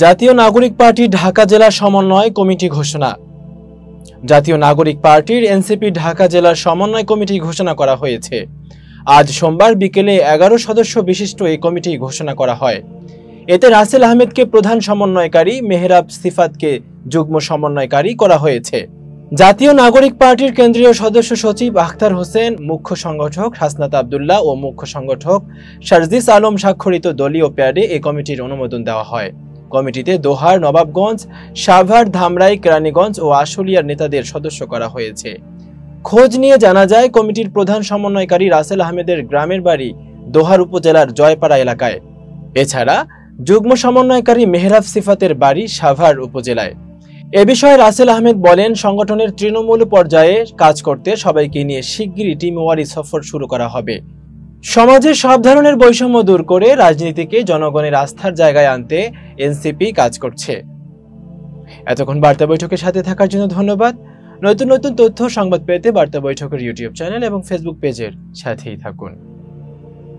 জাতীয় নাগরিক পার্টি ঢাকা জেলা সমন্বয় কমিটি ঘোষণা। জাতীয় নাগরিক পার্টির এনসিপি ঢাকা জেলার সমন্বয় কমিটি ঘোষণা করা হয়েছে। আজ সোমবার বিকেলে 11 সদস্য বিশিষ্ট এই কমিটি ঘোষণা করা হয়। এতে রাসেল আহমেদকে প্রধান সমন্বয়কারী, মেহরাব সিফাতকে যুগ্ম সমন্বয়কারী করা হয়েছে। জাতীয় নাগরিক পার্টির কেন্দ্রীয় সদস্য সচিব আখতার হোসেন, মুখ্য সংগঠক হাসনাত আব্দুল্লাহ ও মুখ্য সংগঠক শারজিস আলম স্বাক্ষরিত দলীয় প্যাডে এই কমিটির অনুমোদন দেওয়া হয়। কমিটিতে দোহার, নবাবগঞ্জ, সাভার, ধামরাই, কেরানীগঞ্জ ও আশুলিয়ার নেতাদের সদস্য করা হয়েছে। খোঁজ নিয়ে জানা যায়, কমিটির প্রধান সমন্বয়কারী রাসেল আহমেদের গ্রামের বাড়ি দোহার উপজেলার জয়পাড়া এলাকায়। এছাড়া যুগ্ম সমন্বয়কারী মেহরাব সিফাতের বাড়ি সাভার উপজেলায়। এ বিষয়ে রাসেল আহমেদ বলেন, সংগঠনের তৃণমূল পর্যায়ে কাজ করতে সবাইকে নিয়ে শিগগিরই টিমওয়ারি সফর শুরু করা হবে। সমাজে সব ধরনের বৈষম্য দূর করে রাজনীতিকে জনগণের আস্থার জায়গায় আনতে এনসিপি কাজ করছে। এতক্ষণ বার্তা বৈঠকের সাথে থাকার জন্য ধন্যবাদ। নতুন নতুন তথ্য সংবাদ পেতে বার্তা বৈঠকের ইউটিউব চ্যানেল এবং ফেসবুক পেজের সাথেই থাকুন।